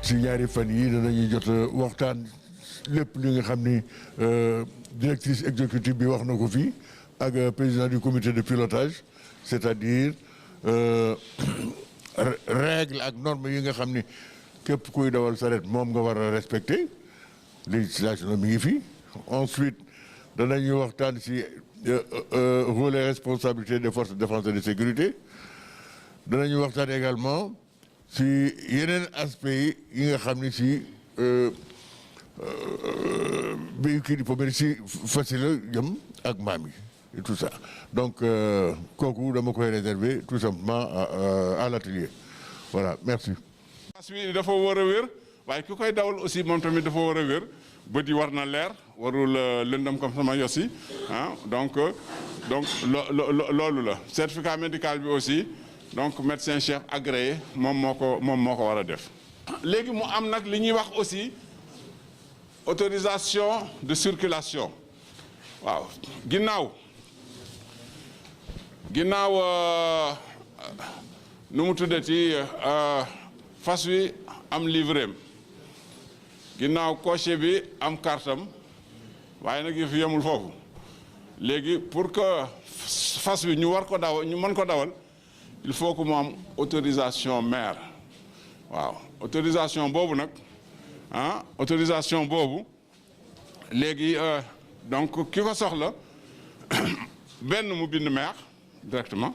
si ñaari fan yi danañuy jot waxtaan lépp li nga xam ni directrice exécutive bi wax na ko fii ak président du comité de pilotage c'est-à-dire règle ak normes yi nga xam ni képp kuy dawal saret moom nga war a respecter législation mi ngi fi. Ensuite danañuy waxtaan si rôle et responsabilité des forces de défense et de sécurité danañuy waxtaan également si yeneen aspects yi nga xam ni si véhicule yi pommerie si facile jëm ak mbaam yi et tout ça donc kooku dama koy réserver tout simplement à l'atelier voilà merci. fas wi dafa war a wér waaye ki koy dawal aussi moom tamit dafa war a wér bët yi war na leer warul lëndëm comme sama yosi ah donc loolu la certificat médical bi aussi donc médecin chef agréé moom moo ko war a def. léegi mu am nag li ñuy wax aussi autorisation de circulation waaw ginnaaw nu mu tuddati fas wi am livreem ginnaaw cocher bi am kartam waaye nag yëf yemul foofu léegi pour que fas wi ñu war ko dawal ñu mën ko dawal il faut que mu am autorisation maire waaw autorisation boobu nag autorisation boobu léegi donc ki ko soxla benn mu bind maire directement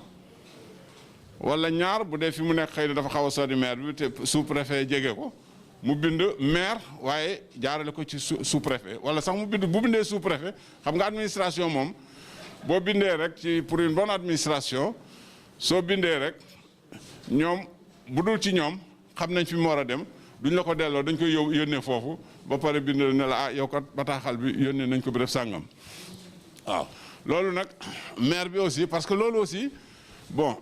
wala ñaar bu dee fi mu nekk xëy na dafa xaw a sori maire bi te sous-préfet jege ko mu bind maire waaye jaarale ko ci sous-préfet wala sax mu bind bu bindee sous-préfet xam nga administration moom boo bindee rek ci pour une bonne administration soo bindee rek ñoom bu dul ci ñoom xam nañ fi mu war a dem duñ la ko delloo dañ koy yónnee foofu ba pare bind ne la yow kat bataaxal bi yónnee nañ ko bi def sàngam waaw loolu nag maire bi aussi parce que loolu aussi bon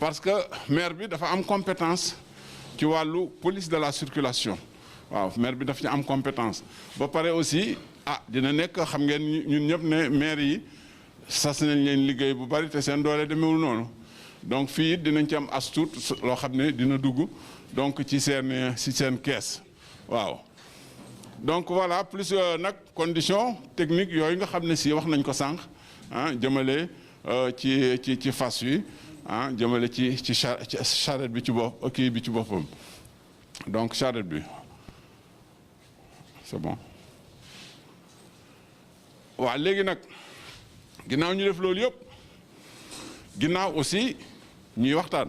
parce que maire bi dafa am compétence ci wàllu police de la circulation waaw maire bi dafa ci am compétence ba pare aussi dina nekk xam ngeen ñun ñëpp ne maire yi sas nañ leen liggéey bu bari te seen doole demewul noonu donc fii dinañ ci am as tuut loo xam ne dina dugg donc ci seen kees waaw donc voilà plus nag condition technique yooyu nga xam ne si wax nañ ko sànq jëmale ci fas wi jëmale ci charrette bi ci bopp kii bi ci boppam donc charrette bi c'est bon waaw léegi nag ginnaaw ñu def loolu yëpp ginnaaw aussi ñuy waxtaan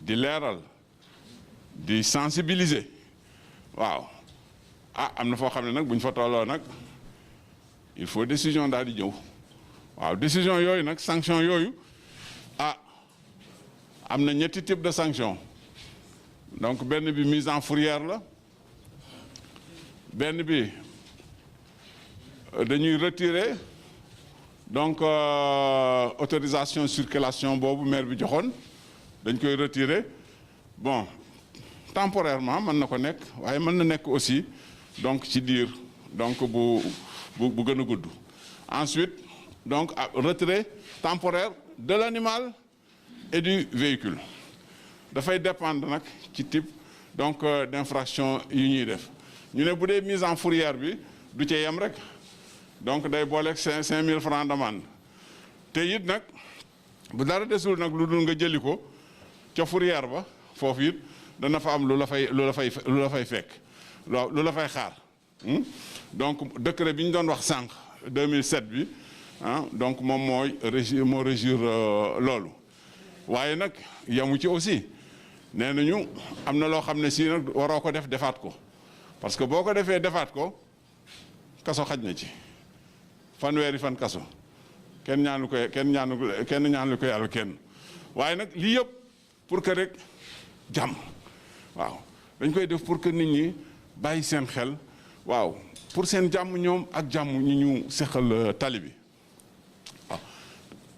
di leeral di sensibiliser waaw am na foo xam ne nag bu ñu fa tolloo nag il faut décision daal di ñëw waaw décision yooyu nag sanction yooyu am na ñetti type de sanction donc benn bi mise en fourrière la benn bi dañuy retirer donc autorisation circulation boobu maire bi joxoon dañ koy retirer bon temporairement mën na ko nekk waaye mën na nekk aussi donc ci diir donc bu gën a gudd ensuite donc retrait temporaire de l'animal et du véhicule dafay dépendre nag ci type donc d'infraction yu ñuy def ñu ne bu dee mise en fourrière bi du ca yem rek donc day booleeg 5000 francs d'amende te it nag bu dara desul nag lu dul nga jëli ko ca fourrière ba foofu it dana fa am lu la fay fekk lu la fay xaar donc décret bi ñu doon wax sànq 2007 bi donc moom moo régir loolu waaye nag yamu ci aussi nee nañu am na loo xam ne si nag waroo ko defaat ko parce que boo ko defee defaat ko kaso xaj na ci fanweeri fan kaso kenn ñaanu ko yàlla kenn waaye nag lii yëpp pour que rek jàmm waaw dañ koy def pour que nit ñi bàyyi seen xel waaw pour seen jàmm ñoom ak jàmm ñi ñu seqal tali bi waaw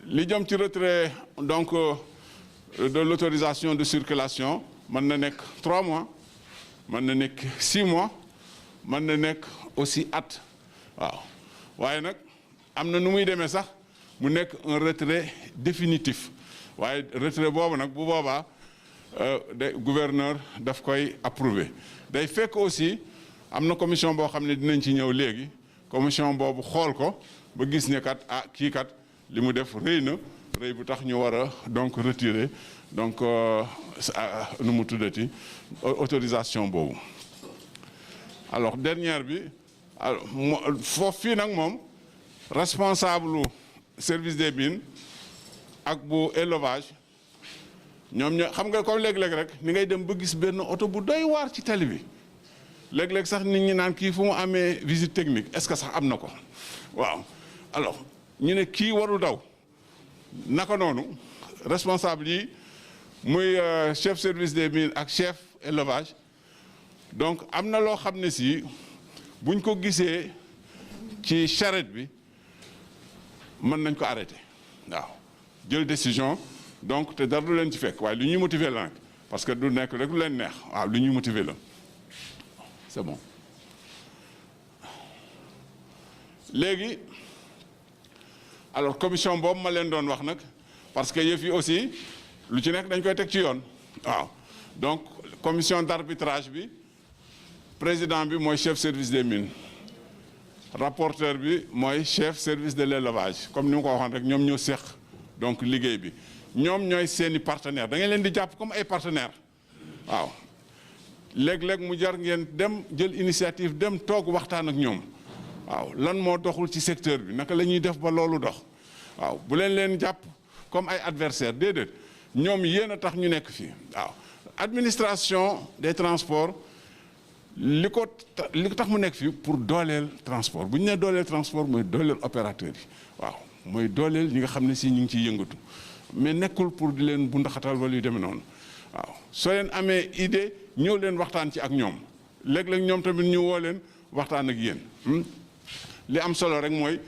li jëm ci retrait donc de l'autorisation de circulation mën na nekk 3 mois mën na nekk 6 mois mën na nekk aussi at waaw waaye nag am na nu muy demee sax mu nekk un retrait définitif waaye retrait boobu nag bu boobaa gouverneur daf koy approuver day fekk aussi am na commission boo xam ne dinañ ci ñëw léegi commission boobu xool ko ba gis ne kat ah kii kat li mu def rëy na rëy bu tax ñu war a donc retirer donc nu mu tuddati autorisation boobu. alors dernière bi foofu fii nag moom responsable service des mines ak bu élevage ñoom ñoo xam nga comme léeg-léeg rek ni ngay dem ba gis benn oto bu doy waar ci tali bi léeg-léeg sax nit ñi naan kii fu mu amee visite technique est-ce que sax am na ko waaw alors ñu ne kii warul daw naka noonu responsable yi muy chef service des mines ak chef élevage donc am na loo xam ne si buñ ko gisee ci charrette bi mën nañ ko arrêter waaw jël décision donc te dara du leen ci fekk waaye lu ñuy motiver la nag parce que du nekk rek lu leen neex waaw lu ñuy motiver la c'est bon léegi alors commission boobu ma leen doon wax nag parce que yëf yi aussi lu ci nekk dañ koy teg ci yoon waaw donc commission d'arbitrage bi président bi mooy chef service des mines rapporteur bi mooy chef service de l'élevage comme ni ma ko waxoon rek ñoom ñoo seq donc liggéey bi ñoom ñooy seeni partenaire da ngeen leen di jàpp comme ay partenaire waaw léeg-léeg mu jar ngeen dem jël initiative dem toog waxtaan ak ñoom waaw lan moo doxul ci secteur bi naka la ñuy def ba loolu dox waaw bu leen jàpp comme ay adversaire déedéet ñoom yéen a tax ñu nekk fii waaw administration des transports li ko tax mu nekk fii pour dooleel transport bu ñu nee dooleel transport mooy dooleel opérateur yi waaw mooy dooleel ñi nga xam ne si ñu ngi ciy yëngatu mais nekkul pour di leen bundaxatal wala yu demee noonu waaw soo leen amee idée ñëw leen waxtaan ci ak ñoom léeg-léeg ñoom tamit ñu woo leen waxtaan ak yéen li am solo rek mooy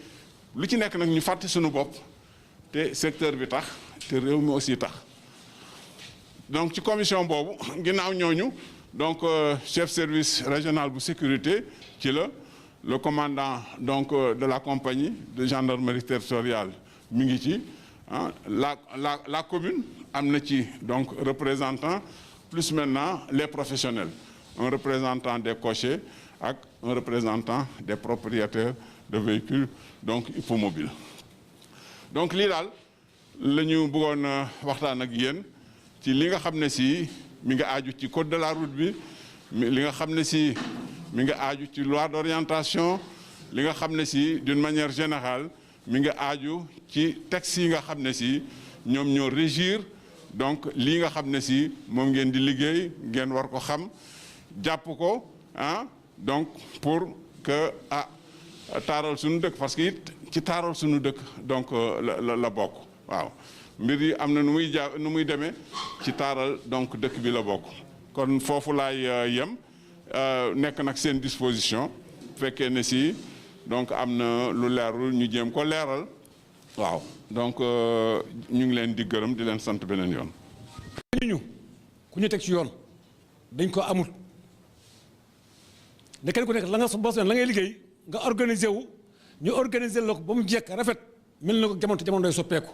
lu ci nekk nag ñu fàtte suñu bopp te secteur bi tax te réew mi aussi tax donc ci commission boobu ginnaaw ñooñu donc chef service régional bu sécurité ci la le commandant donc de la compagnie de gendarmerie territoriale mi ngi ci la commune am na ci donc représentant plus maintenant les professionnels un représentant des cochers ak un représentant des propriétaires de véhicules donc hippomobiles donc lii daal la ñu bëggoon waxtaan ak yéen ci li nga xam ne si mi nga aaju ci code de la route bi li nga xam ne si mi nga aaju ci loi d'orientation li nga xam ne si d'une manière générale mi nga aaju ci textes yi nga xam ne si ñoom ñoo régir donc lii nga xam ne si moom ngeen di liggéey ngeen war ko xam jàpp ko donc pour que taaral suñu dëkk parce que it ci taaral suñu dëkk donc la bokk waaw mbir yi am na nu muy demee ci taaral donc dëkk bi la bokk kon foofu laay yem nekk nag seen disposition fekkee ne si donc am na lu leerul ñu jéem ko leeral waaw donc ñu ngi leen di gërëm di leen sant beneen yoon. ku ñu teg ci yoon dañ ko amul ne kenn ku nekk la nga bos la ngay liggéey nga organiser wu ñu organiser la ko ba mu jekk rafet mel na ko jamono day soppeeku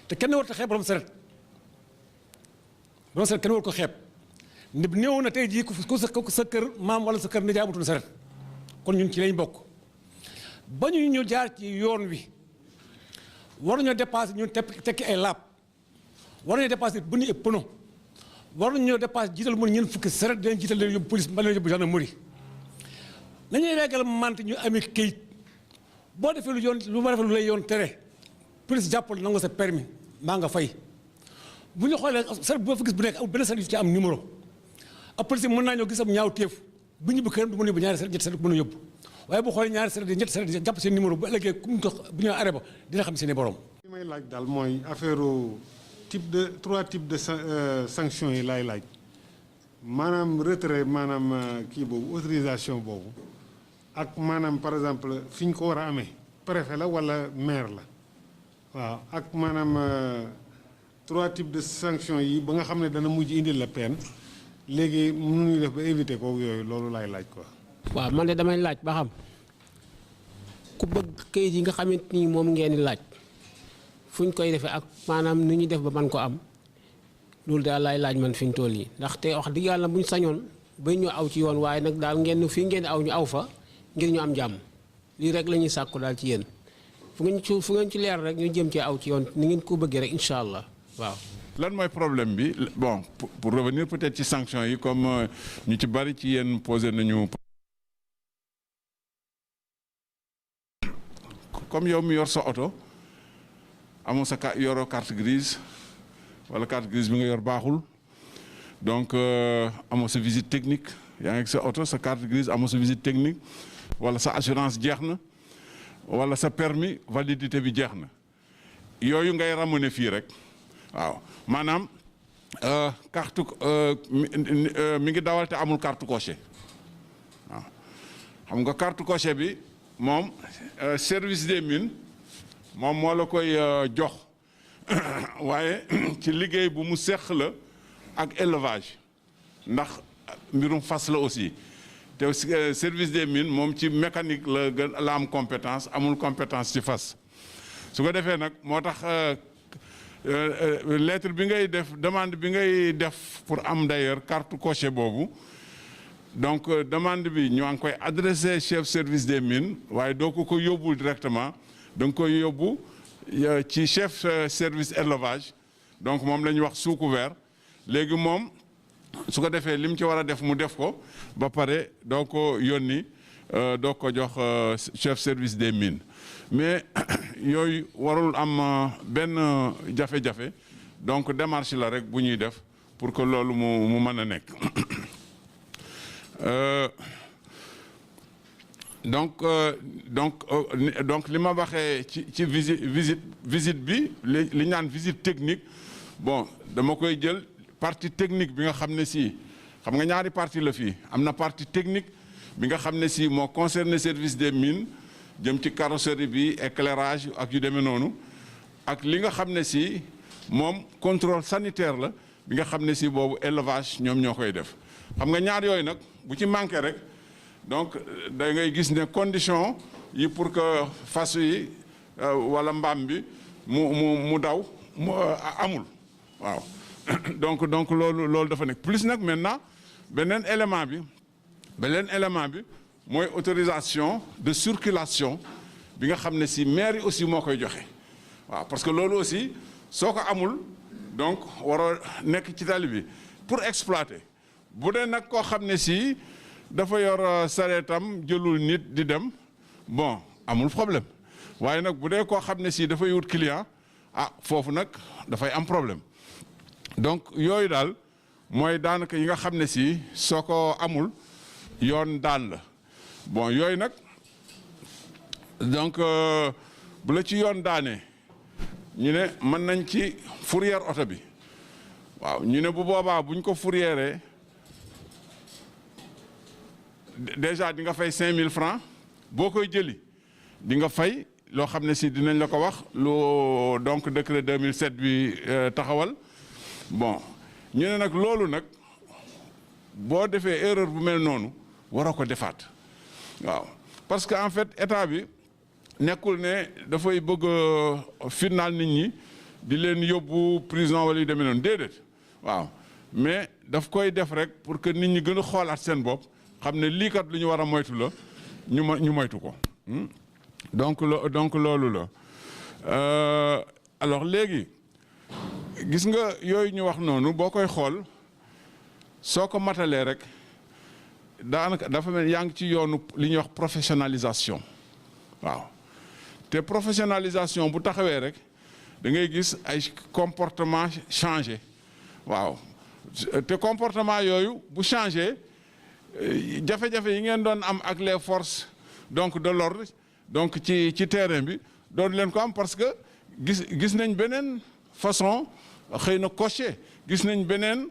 te kenn warut a xeeb borom saret kenn war ko xeeb néew na tey jii ku sa kër maam wala sa kër nijaay amutoon saret kon ñun ci lañ bokk ba ñu jaar ci yoon wi war nañoo dépassé ñun tekki ay laab war nañoo dépassé bu ñu pono war nañoo dépassé jiital mën ñeen fukki saret dinañ jiital leen yóbbu police mbaa leen yóbbu gendarmerie nañuy réglementé ñu amee këyit boo defee lu ma defee lu lay yoon tere police jàppal nangu sa permis maa nga fay bu ñu xoolee saret boo fa gis bu nekk amul benn saret yu ci am numéro ab police mën naa ñoo gis am ñaaw téef bu ñu bu këram du mën a yóbbu ñaari saret ñetti saret mën a yóbbu waaye bu xoolee ñaari saret ñetti saret jàpp seen numéro bu ëllëgee ku bu ñu arrêté ba dina xam seen i borom. li may laaj daal mooy affaire trois types de sanctions yi laay laaj maanaam retrait maanaam kii boobu autorisation boobu ak maanaam par exemple fi ñu ko war a amee préfet la wala maire la waaw ak maanaam trois types de sanctions yi ba nga xam ne dana mujj indil la peine léegi mënuñu def ba éviter ko yooyu loolu laay laaj quoi. waaw man de damay laaj ba xam ku bëgg kayit yi nga xamante ni moom ngeen di laaj fu ñu koy defee ak maanaam nu ñuy def ba man ko am loolu daal laay laaj man fi ñu toll yi ndaxte wax dëgg yàlla bu ñu sañoon ba ñu aw ci yoon waaye nag daal ngeen fii ngeen aw ñu aw fa ngir ñu am jàmm lii rek la ñuy sàkku daal ci yéen fu ngeen ci leer rek ñu jëm cee aw ci yoon ni ngeen ko bëggee rek incha allah waaw. lan mooy problème bi bon pour revenir peut-être ci sanctions yi comme ñu ci bari ci yéen posé nañu. comme yow mi yor sa oto amoo sa yoroo carte grise wala carte grise bi nga yor baaxul donc amoo sa visite technique yaa ngi sa oto sa carte grise amoo sa visite technique wala sa assurance jeex na wala sa permis validité bi jeex na yooyu ngay ramener fii rek waaw maanaam carte mi ngi dawal te amul carte coché waaw xam nga carte coché bi moom service des mines moom moo la koy jox waaye ci liggéey bu mu seq la ak élevage ndax mbirum fas la aussi te service des mines moom ci mécanique la am compétence amul compétence ci fas su ko defee nag moo tax lettre bi ngay def demande bi ngay def pour am d'ailleurs carte coché boobu donc demande bi ñu ngi koy adressé chef service des mines waaye doo ko yóbbu directement da nga koy yóbbu ci chef service élevage donc moom la ñuy wax sous couvert léegi moom su ko defee lim ci war a def mu def ko ba pare doo ko yónni doo ko jox chef service des mines mais yooyu warul am benn jafe-jafe donc démarche la rek bu ñuy def pour que loolu mu mën a nekk. donc li ma waxee ci visite bi li ñaan visite technique bon dama koy jël partie technique bi nga xam ne si xam nga ñaari partie la fii am na partie technique bi nga xam ne si moo concerne service des mines jëm ci carrosserie bi éclairage ak yu demee noonu ak li nga xam ne si moom contrôle sanitaire la bi nga xam ne si boobu élevage ñoom ñoo koy def xam nga ñaar yooyu nag bu ci manqué rek donc da ngay gis ne condition yi pour que fas yi wala mbaam bi mu daw amul waaw donc loolu dafa nekk plus nag maintenant beneen élément bi mooy autorisation de circulation bi nga xam ne si maire yi aussi moo koy joxe waaw parce que loolu aussi soo ko amul donc waroo nekk ci tali bi pour exploiter bu dee nag koo xam ne si dafa yor sareetam jëlul nit di dem bon amul problème waaye nag bu dee koo xam ne si dafay wut client foofu nag dafay am problème donc yooyu daal mooy daanaka yi nga xam ne si soo ko amul yoon daan la bon yooyu nag donc bu la ci yoon daanee ñu ne mën nañ ci fourrière oto bi waaw ñu ne bu boobaa buñ ko fourrièree déjà di nga fay 5000 francs boo koy jëli di nga fay loo xam ne si dinañ la ko wax lu donc décret 2007 bi taxawal bon ñu ne nag loolu nag boo defee erreur bu mel noonu waroo ko defaat waaw parce que en fait état bi nekkul ne dafay bëgg firnaal nit ñi di leen yóbbu prison wala yu demee noonu déedéet waaw mais daf koy def rek pour que nit ñi gën a xoolaat seen bopp xam ne lii kat lu ñu war a moytu la ñu moytu ko donc loolu la alors léegi gis nga yooyu ñu wax noonu boo koy xool soo ko matalee rek daanaka dafa mel yaa ngi ci yoonu li ñuy wax professionnalisation waaw te professionnalisation bu taxawee rek da ngay gis ay comportement changé waaw te comportement yooyu bu changé jafe-jafe yi ngeen doon am ak les forces donc de l'ordre donc ci terrain bi doon leen ko am parce que gis nañ beneen façon xëy na cocher gis nañ beneen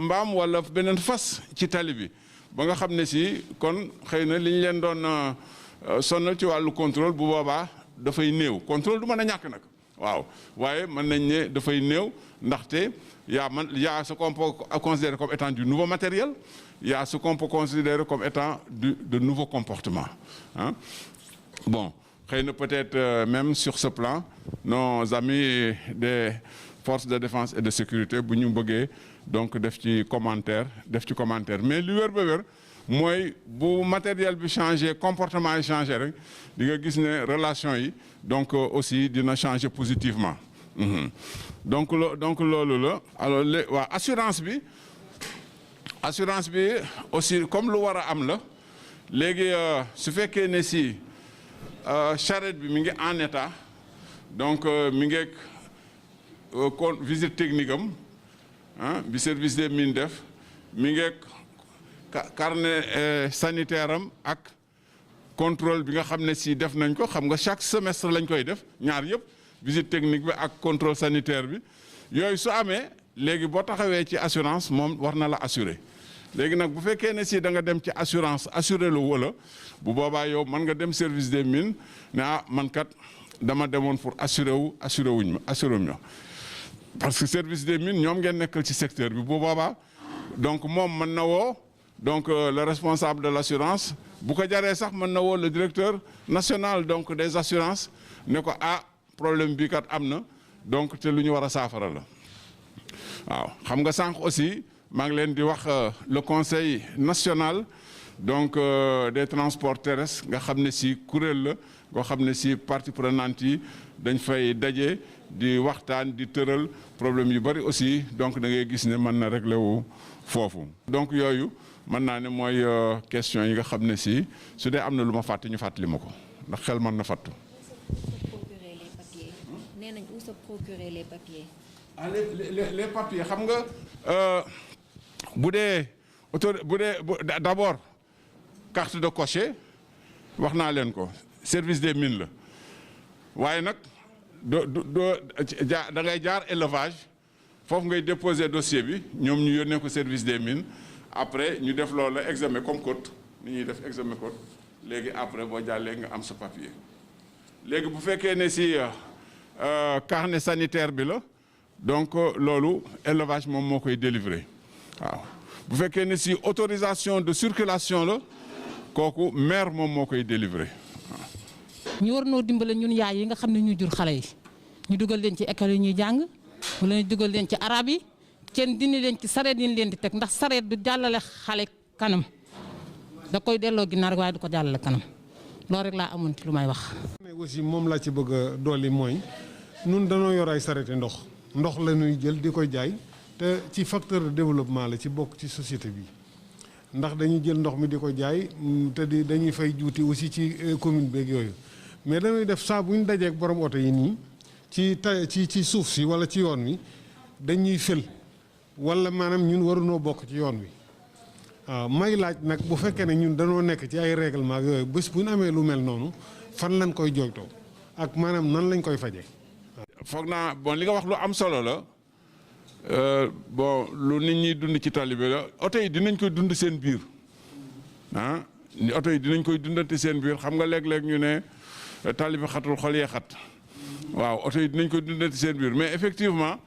mbaam wala beneen fas ci tali bi ba nga xam ne si kon xëy na li ñu leen doon sonal ci wàllu contrôle bu boobaa dafay néew contrôle du mën a ñàkk nag waaw waaye mën nañ ne dafay néew ndaxte y a ce qu'on peut considérer comme étant du nouveau matériel il y a ce qu'on peut considérer comme étant de nouveaux comportements hein. Bon xëy na peut-être même sur ce plan nos amis des force de défense et de sécurité bu ñu bëggee donc def ci commentaire mais li wér ba wér mooy bu matériel bi changé comportement yi changé rek di nga gis ne relation yi donc aussi dina changer positivement donc loolu la alors waa assurance bi aussi comme lu war a am la léegi su fekkee ne si charrette bi mi ngi en état donc mi ngi kon visite technique am bi service des mines def mi ngi carnet sanitaire am ak contrôle bi nga xam ne si def nañ ko xam nga chaque semestre lañ koy def ñaar yëpp visite technique bi ak contrôle sanitaire bi yooyu su amee léegi boo taxawee ci assurance moom war na la assurer léegi nag bu fekkee ne si da nga dem ci assurance assurer lu wala bu boobaa yow mën nga dem service des mines ne man kat dama demoon pour assurer wuñ ma parce que service des mines ñoom ngeen nekkal ci secteur bi bu boobaa donc moom mën na woo donc le responsable de l'assurance bu ko jaree sax mën na woo le directeur national donc des assurances ne ko problème bi kat am na donc te lu ñu war a saafara la waaw xam nga sànq aussi maa ngi leen di wax le conseil national donc des transports terrestres nga xam ne si kuréel la boo xam ne si parties prenantes yi dañ fay daje di waxtaan di tëral problème yu bari aussi donc da ngay gis ne mën na régler wu foofu donc yooyu mën naa ne mooy question yi nga xam ne si su dee am na lu ma fàtte ñu fàttali ma ko ndax xel mën na fàttu. nee nañ où se procurer les papiers. Les papiers xam nga bu dee d'abord carte de cocher wax naa leen ko service des mines la waaye nag da ngay jaar élevage foofu ngay déposer dossier bi ñoom ñu yónnee ko service des mines après ñu def loolu examen comme code ni ñuy def examen code léegi après boo jàllee nga am sa papier léegi bu fekkee ne si carnet sanitaire bi la donc loolu élevage moom moo koy délivrer waaw bu fekkee ne si autorisation de circulation la kooku maire moom moo koy délivrer waaw. ñu war noo dimbale ñun yaay yi nga xam ne ñu jur xale yi ñu dugal leen ci école yi ñuy jàng wala ñu dugal leen ci arabe yi kenn dindi leen ci sareet yi ñu leen di teg ndax sareet du jàllale xale kanam da koy delloo ginnaaw waaye du ko jàllale kanam loolu rek laa amoon ci lu may wax. aussi moom laa ci bëgg a dolli mooy nun dañoo yor ay sareeti ndox la ñuy jël di koy jaay te ci facteur de développement la ci bokk ci société bi ndax dañuy jël ndox mi di ko jaay te dañuy fay juuti aussi ci commune beeg yooyu mais dañuy def saa bu ñu dajee ak borom oto yi nii ci suuf si wala ci yoon wi dañuy fël wala maanaam ñun warunoo bokk ci yoon wi waaw may laaj nag bu fekkee ne ñun dañoo nekk ci ay règlement yooyu bés bu ñu amee lu mel noonu fan lañ koy jooytoo ak maanaam nan lañ koy faje foog naa bon li nga wax lu am solo la bon lu nit ñi dund ci tali bi la oto yi dinañ koy dund seen biir oto yi dinañ koy dundante seen biir xam nga léeg-léeg ñu ne tali bi xatul xol yee xat waaw oto yi dinañ koy dundante seen biir mais effectivement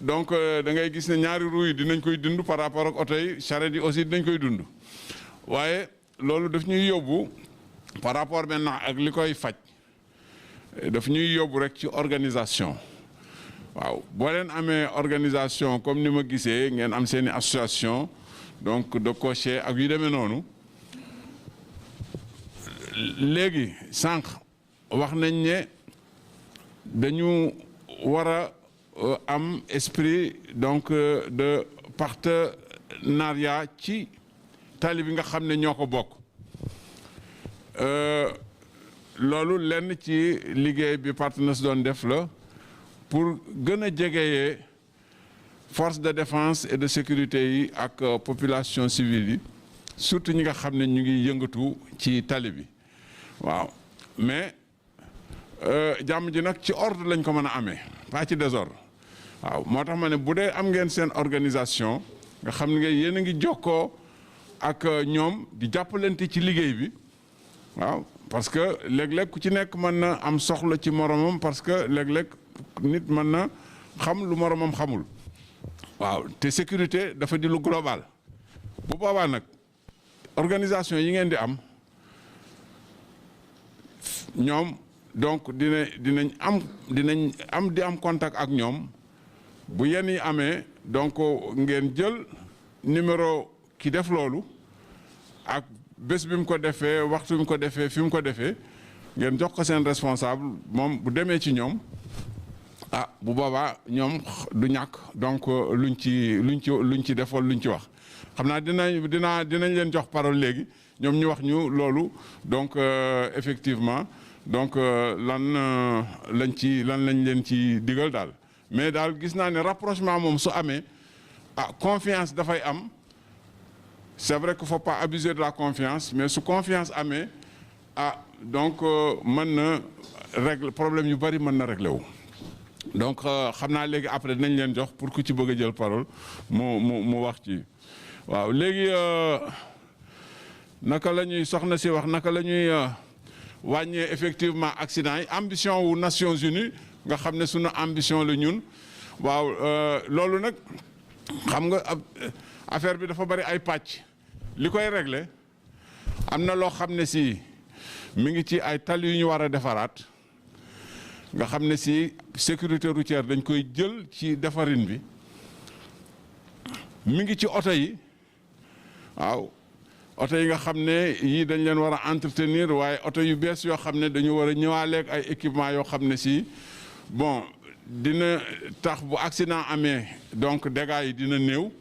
donc da ngay gis ne ñaari roues yi dinañ koy dund par rapport ak oto yi charrette yi aussi dinañ koy dund waaye loolu daf ñuy yóbbu par rapport maintenant ak li koy faj daf ñuy yóbbu rek ci organisation waaw boo leen amee organisation comme ni ma gisee ngeen am seeni association donc de cocher ak yu demee noonu léegi sànq wax nañ ne dañu war a am esprit donc de partenariat ci tali bi nga xam ne ñoo ko bokk loolu lenn ci liggéey bi partenaires doon def la pour gën a jegeyee force de défense et de sécurité yi ak population civile yi surtout ñi nga xam ne ñu ngi yëngatu ci tali bi waaw mais jàmm ji nag ci ordre lañ ko mën a amee pas ci désordre waaw moo tax ma ne bu dee am ngeen seen organisation nga xam ne yéen a ngi jokkoo ak ñoom di jàppalante ci liggéey bi waaw parce que léeg-léeg ku ci nekk mën na am soxla ci moromam parce que léeg-léeg nit mën na xam lu moromam xamul waaw te sécurité dafa di lu global bu boobaa nag organisation yi ngeen di am ñoom donc dinañ am contact ak ñoom bu yenn yi amee donc ngeen jël numéro ki def loolu ak bés bi mu ko defee waxtu bi mu ko defee fi mu ko defee ngeen jox ko seen responsable moom bu demee ci ñoom ah bu boobaa ñoom du ñàkk donc luñ ci def wala luñ ci wax xam naa dinañ leen jox parole léegi ñoom ñu wax ñu loolu donc effectivement donc lan lañ leen ci digal daal mais daal gis naa ne rapprochement moom su amee ah confiance dafay am c'est vrai qu'il faut pas abuser de la confiance mais su confiance amee ah donc mën na régler problème yu bari mën na régler wu. donc xam naa léegi après dinañ leen jox pour ku ci bëgg a jël parole mu wax ci waaw léegi naka la ñuy soxna si wax naka la ñuy wàññee effectivement accident yi ambition wu Nations Unies nga xam ne sunu ambition la ñun waaw loolu nag xam nga affaire bi dafa bari ay pàcc li koy régler am na loo xam ne si mi ngi ci ay tali yu ñu war a defaraat nga xam ne si sécurité routière dañ koy jël ci defarin bi mi ngi ci oto yi waaw oto yi nga xam ne yii dañ leen war a entretenir waaye oto yu bees yoo xam ne dañu war a ñëwaaleeg ay équipement yoo xam ne si bon dina tax bu accident amee donc dégâts yi dina néew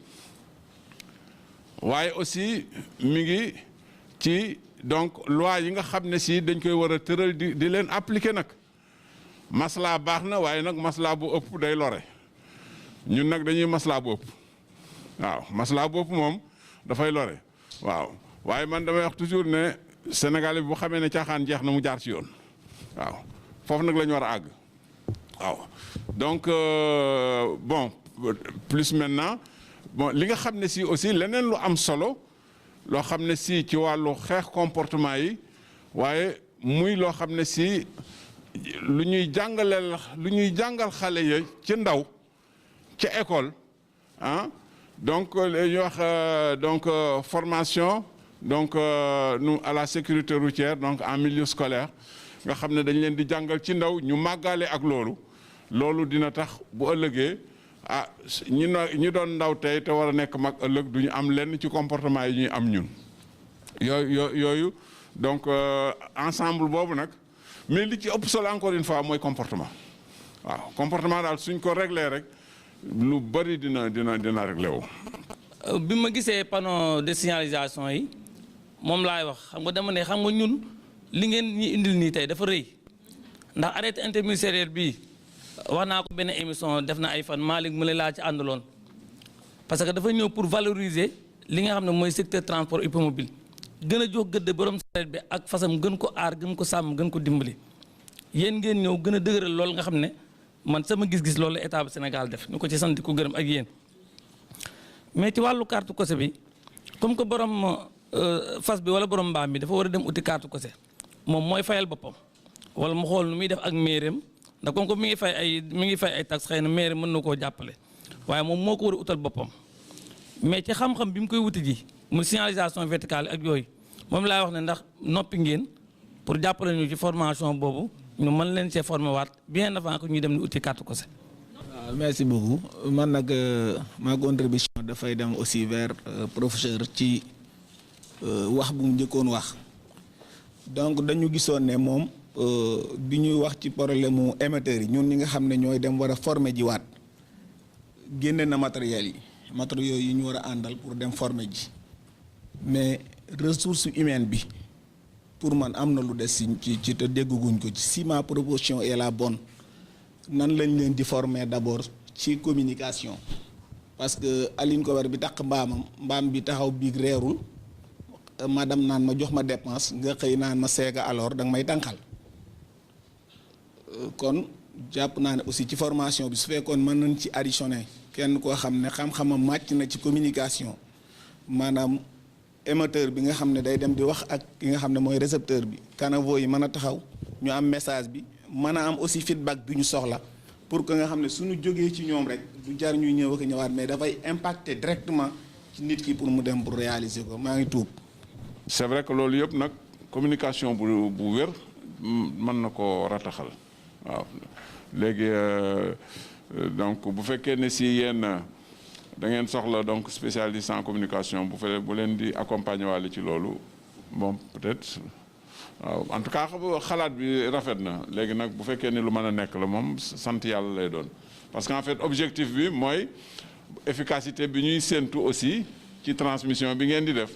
waaye aussi mi ngi ci donc loi yi nga xam ne si dañ koy war a tëral di leen appliquer nag maslaa baax na waaye nag maslaa bu ëpp day lore ñun nag dañuy maslaa bu ëpp waaw maslaa bu ëpp moom dafay lore waaw waaye man damay wax toujours ne Sénégalais bi bu xamee ne caaxaan jeex na mu jaar ci yoon waaw foofu nag la ñu war a àgg waaw donc bon plus maintenant bon li nga xam ne si aussi leneen lu am solo loo xam ne si ci wàllu xeex comportement yi waaye muy loo xam ne si lu ñuy jàngal xale ya ci ndaw ci école ah donc ñuy wax donc formation donc nous à la sécurité routière donc en milieu scolaire nga xam ne dañ leen di jàngal ci ndaw ñu màggale ak loolu dina tax bu ëllëgee ah ñi doon ndaw tey te war a nekk mag ëllëg du ñu am lenn ci comportement yi ñuy am ñun yooyu donc ensemble boobu nag mais li ci ëpp solo encore une fois mooy comportement waaw comportement daal suñ ko réglé rek lu bari dina réglé wu. bi ma gisee panneau de signalisation yi moom laay wax xam nga dama ne xam nga ñun li ngeen ñi indil nii tey dafa rëy ndax arrêté interministériel bii wax naa ko benn émission def na ay fan Malick mu laa ci àndaloon parce que dafa ñëw pour valoriser li nga xam ne mooy secteur transport hippomobile gën a jox gëdd borom sareet bi ak fasam gën ko aar gën ko sàmm gën ko dimbali yéen ngeen ñëw gën a dëgëral loolu nga xam ne man sama gis-gis loolu état bu Sénégal def ñu ko ci sant ko gërëm ak yéen mais ci wàllu carte kose bi comme que borom fas bi wala borom mbaam bi dafa war a dem uti carte kose moom mooy fayal boppam wala mu xool nu muy def ak maireem ndax comme que mi ngi fay ay taxes xëy na maire mën na koo jàppale waaye moom moo ko war a utal boppam mais ci xam-xam bi mu koy wuti ji mu signalisation verticale ak yooyu moom laay wax ne ndax noppi ngeen pour jàppale ñu ci formation boobu ñu mën leen see formé waat bien avant que ñuy dem ni uti carte kose. waaw merci beaucoup man nag ma contribution dafay dem aussi vers professeur ci wax bu mu njëkkoon wax donc dañu gisoon ne moom bi ñuy wax ci problème mu émetteurs yi ñun ñi nga xam ne ñooy dem war a former ji waat génne na matériels yi ñu war a àndal pour dem former ji mais ressource humaine bi pour man am na lu des ci te dégguñ ko ci si ma proposition est la bonne nan lañ leen di former d'abord ci communication parce que Aline Kobar bi takk mbaam bi taxaw biig reerul madame naan ma jox ma dépense nga xëy naan ma seega alors danga may tànqal kon jàpp naa ne aussi ci formation bi su fekkoon mën nañ ci additionné kenn koo xam ne xam-xamam màcc na ci communication maanaam émetteur bi nga xam ne day dem di wax ak ki nga xam ne mooy récepteur bi caniveau yi mën a taxaw ñu am message bi mën a am aussi feedback bi ñu soxla pour que nga xam ne suñu jógee ci ñoom rek du jar ñuy ñëw ak ñëwaat mais dafay impacter directement ci nit ki pour mu dem pour réaliser ko maa ngi tuub. c'est vrai que loolu yëpp nag communication bu wér mën na ko rataxal waaw léegi donc bu fekkee ne si yéen da ngeen soxla donc spécialiste en communication bu leen di accompagner waale ci loolu bon peut-être waaw en tout cas xalaat bi rafet na léegi nag bu fekkee ne lu mën a nekk la moom sant yàlla lay doon parce qu'en fait objectif bi mooy efficacité bi ñuy séentu aussi ci transmission bi ngeen di def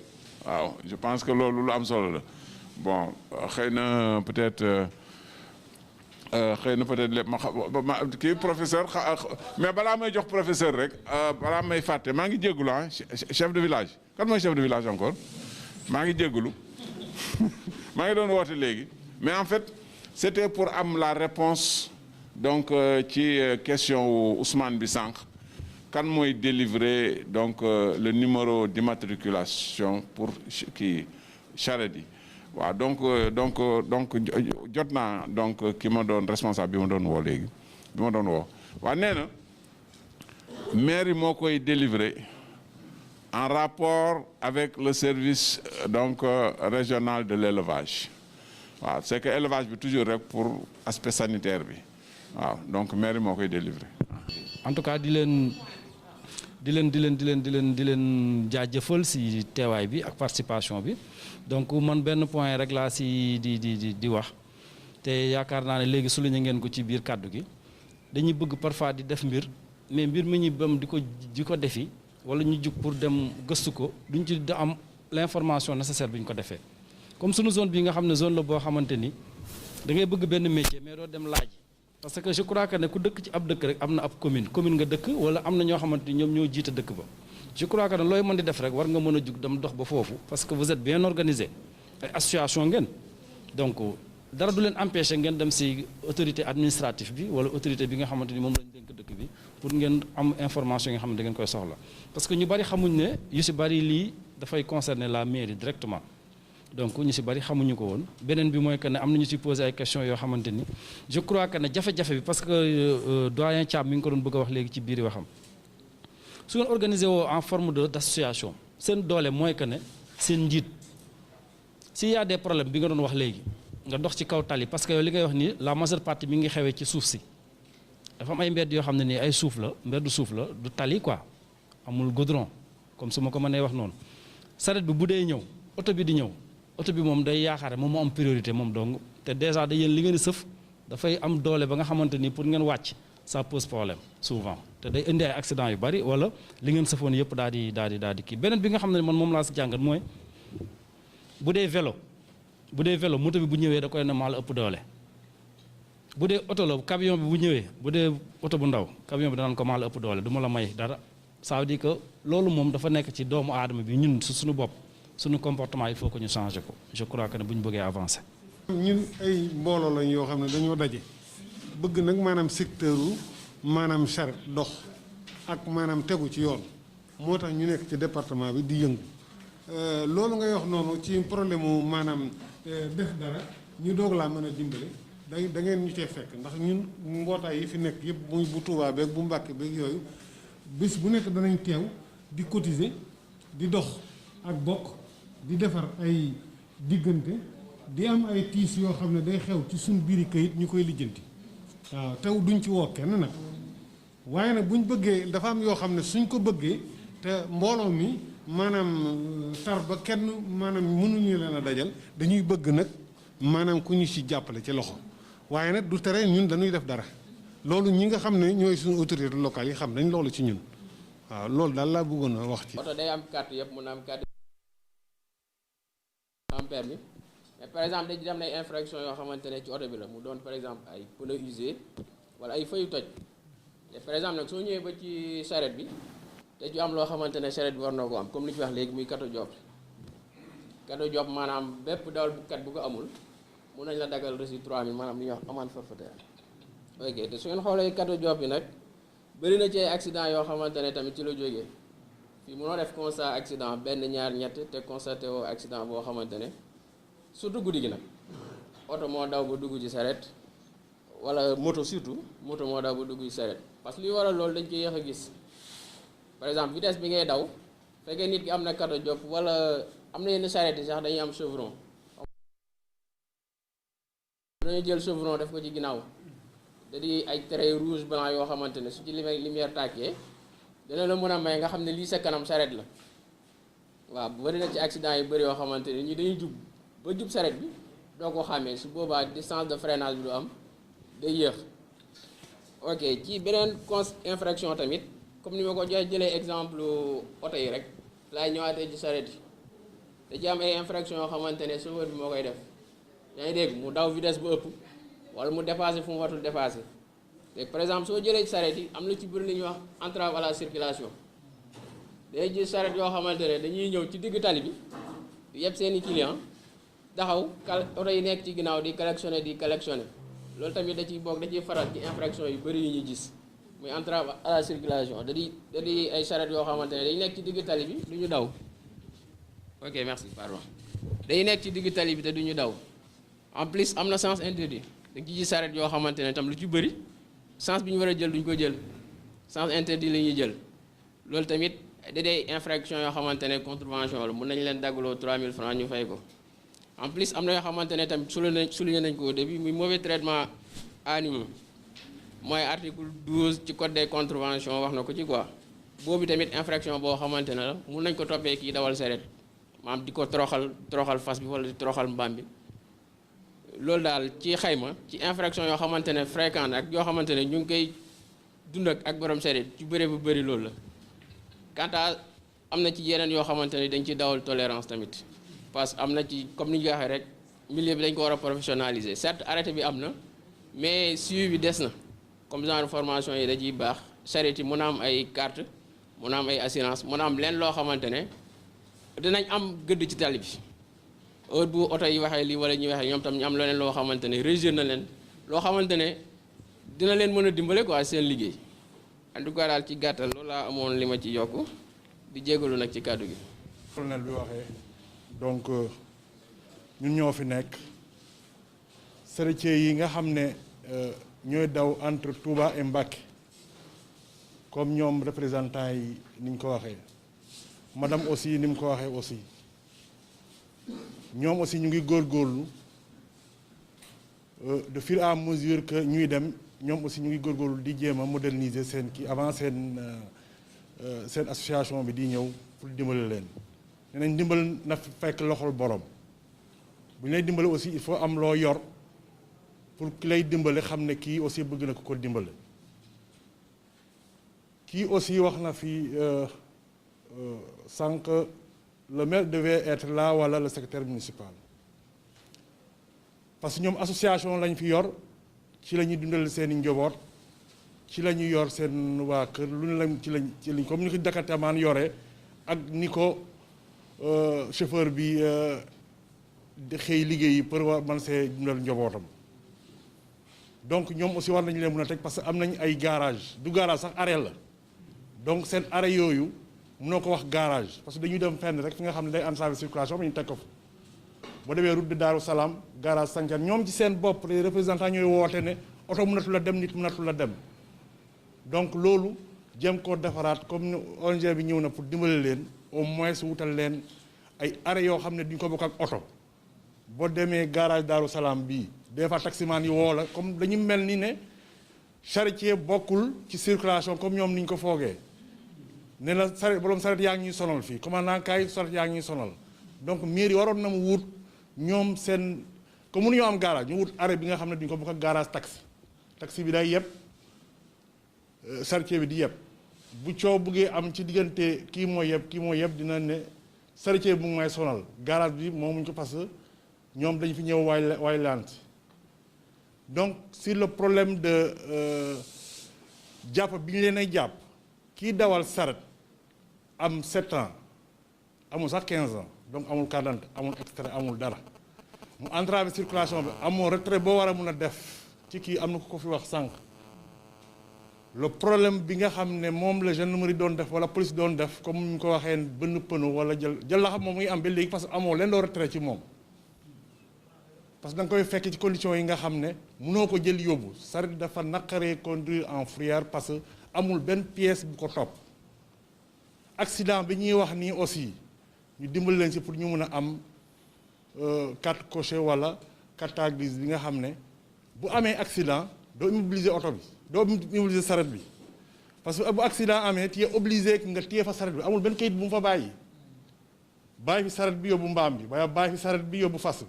waaw je pense que loolu lu am solo la bon xëy na peut-être kii professeur mais balaa may jox professeur rek balaa may fàtte maa ngi jégalu ah chef de village kan mooy chef de village encore maa ngi jégalu maa ngi doon woote léegi mais en fait c'était pour am la réponse donc ci question wu Ousmane bi sànq kan mooy délivrer donc le numéro d'immatriculation pour kii charrette yi waaw donc jot naa donc ki ma doon responsable bi ma doon woo léegi bi ma doon woo waaw nee na mairie moo koy délivrer en rapport avec le service donc régional de l'élevage waaw c'est que élevage bi toujours rek pour aspect sanitaire bi waaw donc mairie moo koy délivrer. En tout cas di leen jaajëfal si teewaay bi ak participation bi donc man benn point rek laa si di wax te yaakaar naa ne léegi souligné ngeen ko ci biir kàddu gi dañuy bëgg parfois di def mbir mais mbir mi ñu bam di ko defi wala ñu jug pour dem gëstu ko duñ ci am l'information nécessaire bi ñu ko defee comme sunu zone bi nga xam ne zone la boo xamante ni da ngay bëgg benn métier mais doo dem laaj parce que je crois que ne ku dëkk ci ab dëkk rek am na ab commune nga dëkk wala am na ñoo xamante ni ñoom ñoo jiite dëkk ba je crois que ne looy mën di def rek war nga mën a jug dem dox ba foofu parce que vous êtes bien organisé ay association ngeen donc dara du leen empêcher ngeen dem si autorité administrative bi wala autorité bi nga xamante ni moom lañ dénk dëkk bi pour ngeen am information yi nga xam ne da ngeen koy soxla parce que ñu bari xamuñ ne yu si bari lii dafay concerner la mairie directement donc ñu si bari xamuñu ko woon beneen bi mooy que ne am nañu si poser ay questions yoo xamante ni je crois que ne jafe-jafe bi parce que doyen Thiam mi ngi ko doon bëgg a wax léegi ci biir waxam su ngeen organisé woo en forme d'association seen doole mooy que ne seen njiit s'il y a des problèmes bi nga doon wax léegi nga dox ci kaw tali parce que yow li ngay wax ni la majeure partie mi ngi xewee ci suuf si dafa am ay mbedd yoo xam ne nii ay suuf la mbeddu suuf la du tali quoi amul goudron comme su ma ko mënee wax noonu saret bi bu dee ñëw oto bi di ñëw oto bi moom day yaakaar moom moo am priorité moom donc te déjà da yéen li ngeen di sëf dafay am doole ba nga xamante ni pour ngeen wàcc ça pose problème souvent te day indi ay accident yu bari wala li ngeen sëfoon yëpp daal di kii beneen bi nga xam ne man moom laa si jàngat mooy bu dee vélo moto bi bu ñëwee da koy ne maa la ëpp doole bu dee oto la camion bi bu ñëwee bu dee oto bu ndaw camion bi danaan ko maa la ëpp doole du ma la may dara ça veut dire que loolu moom dafa nekk ci doomu aadama bi ñun su suñu bopp suñu comportement il faut que ñu changer ko je crois que ne bu ñu bëggee avancer. ñun ay mbooloo lañ yoo xam ne dañoo daje bëgg nag maanaam secteur maanaam charrette dox ak maanaam tegu ci yoon moo tax ñu nekk ci département bi di yëngu loolu ngay wax noonu ci problème mu maanaam def dara ñu doog laa mën a dimbale da ngeen ñu cee fekk ndax ñun mbootaay yi fi nekk yëpp muy bu Touba beeg bu Mbàkke beeg yooyu bés bu nekk danañ teew di cotiser di dox ak bokk di defar ay diggante di am ay tiis yoo xam ne day xew ci suñ biiri kayit ñu koy lijjanti waaw tew duñ ci woo kenn nag waaye nag buñ bëggee dafa am yoo xam ne suñ ko bëggee te mbooloo mi maanaam tar ba kenn maanaam mënuñu leen a dajal dañuy bëgg nag maanaam ku ñu ci jàppale ci loxo waaye nag du tere ñun dañuy def dara loolu ñi nga xam ne ñooy suñu autorité locale yi xam nañ loolu ci ñun waaw loolu daal laa bëggoon a wax ci. oto day am carte yëpp mun na am carte am permis mais par exemple dañuy dem ay infraction yoo xamante ne ci oto bi la mu doon par exemple ay pneu usé wala ay feu yu toj te par exemple nag soo ñëwee ba ci charrette bi te ju am loo xamante ne charrette bi war na ko am comme li ñu fi wax léegi muy kato job maanaam bépp dawal bu kat bu ko amul mun nañ la dagal reçu 3000 maanaam li ñuy wax amende forfaitaire ok te su ngeen xoolee kato job bi nag bëri na ci ay accident yoo xamante ne tamit ci la jógee fii mënoo def constat accident benn ñaar ñett te constaté woo accident boo xamante ne surtout guddi gi nag oto moo daw ba dugg ci charrette wala moto surtout moto moo daw ba dugg ci charrette parce que li waral loolu dañ koy yéex a gis par exemple vitesse bi ngay daw fekkee nit ki am na kato job wala am na yenn charrette yi sax dañuy am chevron dañuy jël chevron def ko ci ginnaaw da di ay traits rouge blanc yoo xamante ne su ci lumière tàkkee dana la mën a may nga xam ne lii sa kanam saret la waaw bari na ci accident yu bëri yoo xamante ne ñi dañuy jub ba jub saret bi doo ko xàmmee su boobaa distance de freinage bi du am day yéex. ok ci beneen infraction tamit comme ni ma ko jëlee exemple oto yi rek laay ñëwaatee ci saret yi da ci am ay infraction yoo xamante ne chauffeur bi moo koy def yaa ngi dégg mu daw vitesse bu ëpp wala mu dépassé fu mu watul dépassé léegi par exemple soo jëlee ci saret yi am na ci bëri li ñuy wax entrave à la circulation day gis saret yoo xamante ne dañuy ñëw ci digg tali bi di yeb seeni client taxaw oto yi nekk ci ginnaaw di collectionné loolu tamit da ciy bokk da ciy faral ci infraction yu bëri yu ñuy gis muy entrave à la circulation da di ay saret yoo xamante ne dañu nekk ci digg tali bi du ñu daw ok merci pardon dañu nekk ci digg tali bi te du ñu daw en plus am na sens interdit da nga ci gis saret yoo xamante ne tam lu ci bëri sens bi ñu war a jël duñ ko jël sens interdit la ñuy jël loolu tamit da day infraction yoo xamante ne contravention la mun nañu leen daggaloo 3000 francs ñu fay ko en plus am na yoo xamante ne tamit souligné nañ ko au début muy mauvais traitement animaux mooy article 12 ci code des contraventions wax na ko ci quoi boobu tamit infraction boo xamante ne la mun nañ ko toppee kii dawal saret maanaam di ko toroxal fas bi wala di toroxal mbaam bi loolu daal ci xayma ci infraction yoo xamante ne fréquent ak yoo xamante ne ñu ngi koy dund ak borom saret ci bëre bu bëri loolu la quant à am na ci yeneen yoo xamante ne dañ ci dawal tolérance tamit parce que am na ci comme ni ñu waxee rek milieu bi dañ ko war a professionnaliser certes arrêté bi am na mais suivi bi des na comme genre formation yi da ciy baax saret yi mën a am ay carte mën a am ay assurance mën a am leen loo xamante ne dinañ am gëdd ci tali bi heure bu oto yi waxee lii wala ñuy waxee ñoom tam ñu am leneen loo xamante ne région na leen loo xamante ne dina leen mën a dimbale quoi seen liggéey en tout cas daal ci gàttal loolu laa amoon li ma ci yokk di jégalu nag ci kàddu gi. colonel bi waxee donc ñun ñoo fi nekk charretiers yi nga xam ne ñooy daw entre Touba et Mbacké comme ñoom représentants yi ni ñu ko waxee madame aussi ni mu ko waxee aussi ñoom aussi ñu ngi góorgóorlu de fur et à mesure que ñuy dem ñoom aussi ñu ngi góorgóorlu di jéem a moderniser seen kii avant seen association bi di ñëw pour dimbale leen nee nañ dimbal na fekk loxol borom bu ñu lay dimbale aussi il faut am loo yor pour ki lay dimbale xam ne kii aussi bëgg na ko dimbale kii aussi wax na fi sànq le maire devait être là wala le secrétaire municipal parce que ñoom association lañ fi yor ci la ñuy dundal seen i njaboot ci la ñuy yor seen waa kër lu ne lañ ci lañ comme ni ko dakatamaan yore ak ni ko chauffeur bi di xëy liggéeyi pour war man see dundal njabootam donc ñoom aussi war nañu leen mën a teg parce que am nañ ay garage du garage sax arrêt la donc seen arrêt yooyu mënoo ko wax garage parce que dañuy dem fenn rek fi nga xam ne day entraver circulation ba ñu teg ko fa boo demee route de Darou Salaam garage Sandiane ñoom ci seen bopp les représentants ñooy woote ne oto mënatu la dem nit mënatu la dem donc loolu jéem koo defaraat comme ni ONG bi ñëw na pour dimbale leen au moins wutal leen ay arrêt yoo xam ne duñ ko bokk ak oto boo demee garage Darou Salaam bii des fois taximaan yi woo la comme dañu mel ni ne charretier bokkul ci circulation comme ñoom ni ñu ko foogee ne la saret borom saret yaa ngi ñuy sonal fii commandant kaay saret yaa ngi ñuy sonal donc mairie waroon na mu wut ñoom seen comme mënuñoo am garage ñu wut arrêt bi nga xam ne duñ ko bokk ak garage taxi bi day yeb charretier bi di yeb bu coow buggee am ci diggante kii moo yeb dina ne charretier bi mu may sonal garage bi moomuñ ko parce que ñoom dañ fi ñëw waay lant donc sur le problème de jàpp bi ñu leen ay jàpp kii dawal saret am 7 ans amul sax 15 ans donc amul carte d'identité amul extrait amul dara mu entravé circulation bi amoo retrait boo war a mun a def ci kii am na ku ko fi wax sànq le problème bi nga xam ne moom la gendarmerie doon def wala police doon def comme ñu ko waxee bënn pënu wala jël la xam moom muy am ba léegi parce que amoo leen doo retrait ci moom parce que da nga koy fekk ci conditions yi nga xam ne mënoo ko jël yóbbu saret dafa naqaree conduire en fourrière parce que amul benn pièce bu ko topp accident bi ñuy wax nii aussi ñu dimbali leen si pour ñu mun a am carte coché wala carte grise bi nga xam ne bu amee accident doo immobiliser oto bi doo immobiliser saret bi parce que bu accident amee tu es obligé nga téye fa saret bi amul benn kayit bu mu fa bàyyi fi saret bi yóbbu mbaam bi waaye bàyyi fi saret bi yóbbu fas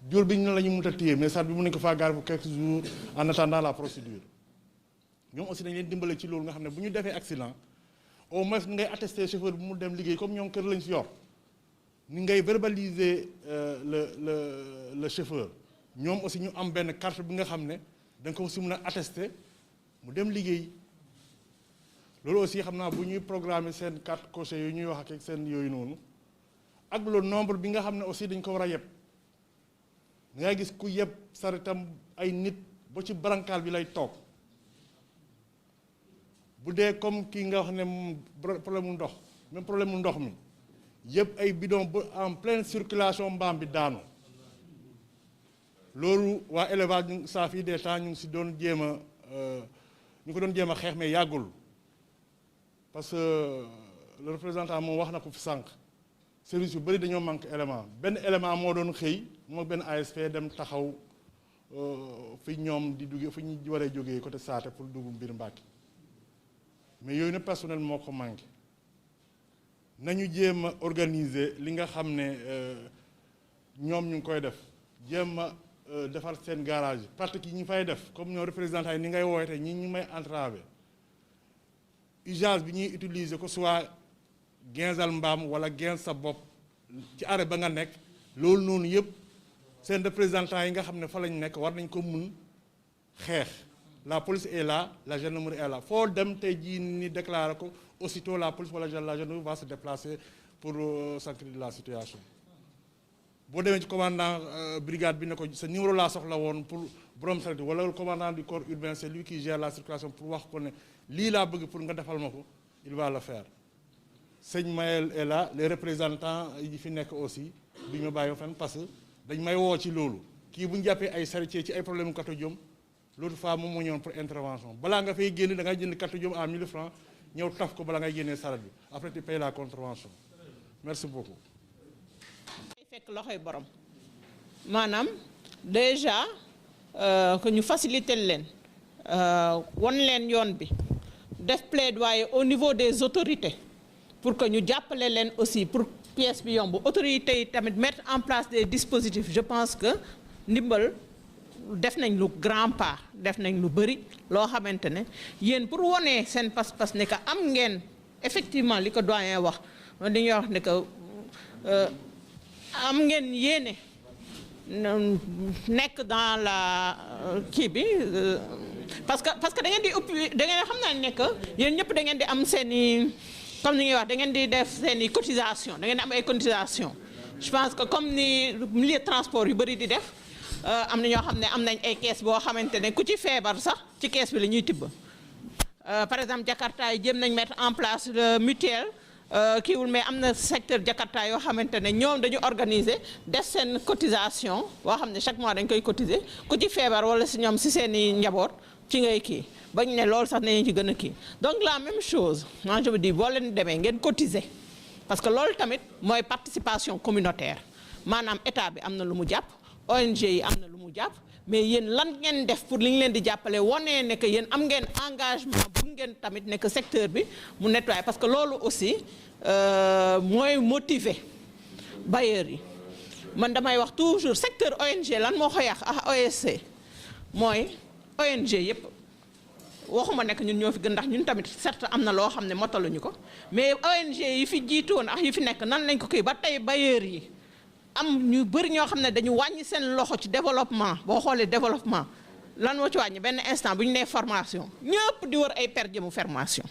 jur bi ñu la ñu mënut a téye mais saret bi mën nañu ko faa gaar pour quelques jours en attendant la procédure ñoom aussi dañ leen dimbale ci loolu nga xam ne bu ñu defee accident au moins ni ngay attester chauffeur bi mu dem liggéey comme ñoom kër lañ si yor ni ngay verbaliser le chauffeur ñoom aussi ñu am benn carte bi nga xam ne da nga ko si mën a attester mu dem liggéey loolu aussi xam naa bu ñuy programmer seen carte coché yooyu ñuy wax ak seen yooyu noonu ak le nombre bi nga xam ne aussi dañ ko war a yeb da ngay gis ku yeb saretam ay nit ba ci brancarde bi lay toog bu dee comme kii nga wax ne problème mu ndox même problème mu ndox mi yëpp ay bidon ba en pleine circulation mbaam bi daanu loolu waa élevage ñu saa fii des temps ñu ngi si doon jéem a ñu ko doon jéem a xeex mais yàggul parce que le représentant moom wax na ko fi sànq service yu bëri dañoo manque élément benn élément moo doon xëy moo benn ASP dem taxaw fi ñoom di duggee fi ñu waree jógee côté Saate pour dugg mbir Mbàkke mais yooyu ne personnel moo ko manqué nañu jéem a organiser li nga xam ne ñoom ñu ngi koy def jéem a defar seen garage pratique yi ñu fay def comme ñoo représentants yi ni ngay woote ñi ñu may entravé usage bi ñuy utiliser ko soit genzal mbaam wala genz sa bopp ci arrêt ba nga nekk loolu noonu yëpp seen représentants yi nga xam ne fa lañ nekk war nañ ko mun xeex la police est là la gendarmerie est là foo dem tey jii ni déclaré ko aussitôt la police wala la gendarmerie va se déplacer pour s'enquérir la situation boo demee ci commandant brigade bi ne ko sa numéro laa soxla woon pour borom saret wala le commandant du corps urbain c'est lui qui gère la circulation pour wax ko ne lii laa bëgg pour nga defal ma ko il va le faire sëñ Mayel est là les représentants yi fi nekk aussi du ñu bàyyi fenn parce que dañ may woo ci loolu kii bu ñu jàppee ay charretier ci ay problème carte jom l'autre fois moom moo ñëwoon pour intervention balaa nga fay génn da ngay jënd carte jom à 1000 francs ñëw taf ko bala ngay génnee saret bi après tu payes la contravention merci beaucoup. fekk loxoy borom maanaam déjà que ñu faciliter leen won leen yoon bi def plaidoyer au niveau des autorités pour que ñu jàppale leen aussi pour pièce bi yomb autorités yi tamit mettre en place des dispositifs je pense que ndimbal def nañ lu grand pas def nañ lu bëri loo xamante ne yéen pour wonee seen pas-pas ne que am ngeen effectivement li ko doyen wax dañuy wax ne que am ngeen yéene nekk dans la kii bi parce que da ngeen di ëpp da ngeen xam naa ne que yéen ñëpp da ngeen di am seen i comme ni ñuy wax da ngeen di def seen i cotisation da ngeen di am ay cotisation je pense que comme ni milieu transport yu bëri di def am na ñoo xam ne am nañ ay kees boo xamante ne ku ci feebar sax ci kees bi la ñuy tibb par exemple Jakarta yi jéem nañ mettre en place le mutuelle kiiwul mais am na secteur Jakarta yoo xamante ne ñoom dañu organiser def seen cotisation boo xam ne chaque mois dañ koy cotiser ku ci feebar wala si ñoom si seen i njaboot ci ngay kii bañ ne loolu sax nañu ci gën a kii donc la même chose moi je me dis boo leen demee ngeen cotiser parce que loolu tamit mooy participation communautaire maanaam état bi am na lu mu jàpp ONG yi am na lu mu jàpp mais yéen lan ngeen def pour li ñu leen di jàppale wane ne que yéen am ngeen engagement bu ngeen tamit ne que secteur bi mu nettoyer parce que loolu aussi mooy motiver bailleurs yi man damay wax toujours secteur ONG lan moo ko yàq ak OSC mooy ONG yëpp waxuma nekk ñun ñoo fi gën ndax ñun tamit certes am na loo xam ne motaluñu ko mais ONG yi fi jiitoon ak yi fi nekk nan lañ ko kii ba tey bailleurs yi am ñu bëri ñoo xam ne dañu wàññi seen loxo ci développement boo xoolee développement lan moo ci wàññi benn instant bu ñu nee formation ñëpp di wër ay per jëmu formation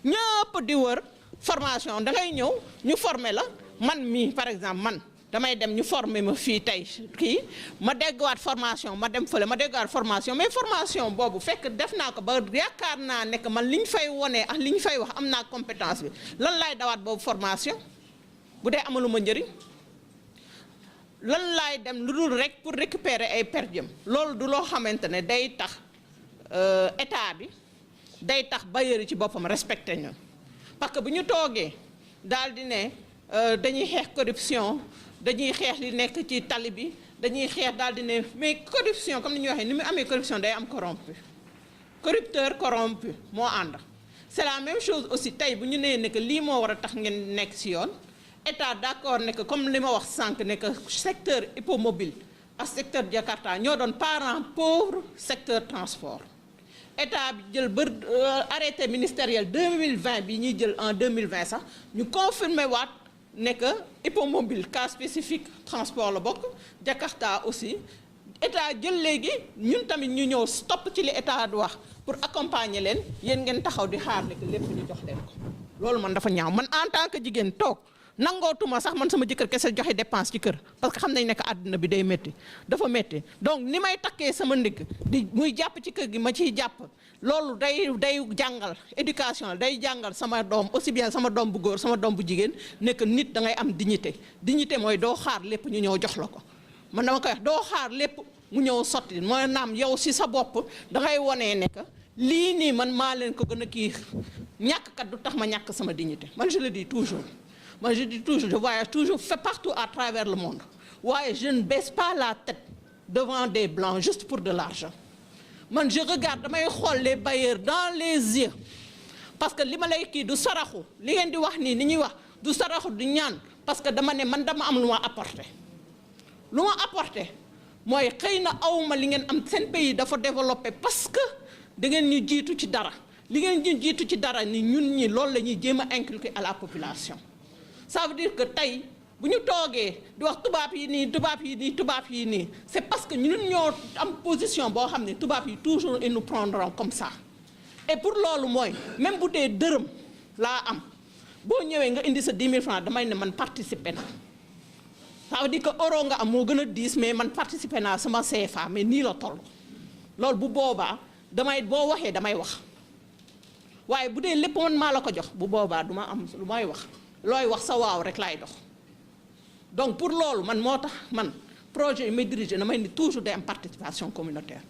ñëpp di wër formation da ngay ñëw ñu former la man mii par exemple man damay dem ñu former ma fii tey kii ma déggaat formation ma dem fële ma déggaat formation mais formation boobu fekk def naa ko ba yaakaar naa ne que man li ñu fay wonee ak li ñu fay wax am naa compétence bi lan laay dawaat boobu formation bu dee amaluma njëriñ lan laay dem lu dul rek pour récupérer ay per diem loolu du loo xamante ne day tax état bi day tax bailleurs yi ci boppam respecté ñu parce que bu ñu toogee daal di ne dañuy xeex corruption dañuy xeex li nekk ci tali bi dañuy xeex daal di ne mais corruption comme ni ñuy waxee ni mu amee corruption day am corrompu corrupteur corrompu moo ànd. c'est la même chose aussi tey bu ñu nee ne que lii moo war a tax ngeen nekk ci yoon état d'accord ne que comme li ma wax sànq ne que secteur hippomobile ak secteur Jakarta ñoo doon parent pauvre secteur transport. état bi jël ba arrêté ministériel 2020 bi ñuy jël en 2020 sax ñu confirmé waat ne que hippomobile cas spécifique transport la bokk Jakarta aussi état jël léegi ñun tamit ñu ñëw stop ci li état di wax pour accompagner leen yéen ngeen taxaw di xaar ne que lépp ñu jox leen ko loolu man dafa ñaaw man en tant que jigéen toog nangootuma sax man sama jëkkër kese joxe dépense ci kër parce que xam nañ ne que àdduna bi day métti dafa métti donc ni may takkee sama ndigg di muy jàpp ci kër gi ma ciy jàpp loolu day jàngal éducation day jàngal sama doom aussi bien sama doom bu góor sama doom bu jigéen ne que nit da ngay am dignité mooy doo xaar lépp ñu ñëw jox la ko man dama koy wax doo xaar lépp mu ñëw sotti mooy naam yow si sa bopp da ngay wonee ne que lii nii man maa leen ko gën a kii ñàkk kat du tax ma ñàkk sama dignité man je le dis toujours. Moi, je dis toujours, je voyage toujours, fait partout à travers le monde. Ouais, je ne baisse pas la tête devant des blancs juste pour de l'argent. Moi, je regarde, les bailleurs dans les yeux. Parce que ce que je dis, c'est du saraxu du ñaan parce que dama ne man dama am lu ma apporté. Lu ma apporté mooy xëy na awma li ngeen am seen pays dafa développé parce que da ngeen ñu jiitu ci dara. Li ngeen ñu jiitu ci dara ni ñun ñi loolu la ñuy jéem a inculquer à la population. Ça veut dire que tey bu ñu toogee di wax tubaab yi nii c'est parce que ñun ñoo am position boo xam ne tubaab yi toujours ils nous prendront comme ça et pour loolu mooy même bu dee dërëm laa am boo ñëwee nga indi sa 10 000 francs damay ne man participer na ça veut dire que euro nga am moo gën a diis mais man participer naa sama CFA mais nii la toll loolu bu boobaa boo waxee damay wax waaye bu dee lépp man maa la ko jox bu boobaa du ma am lu may wax looy wax sa waaw rek laay dox donc pour loolu man moo tax man projet yi may diriger damay ni toujours day am participation communautaire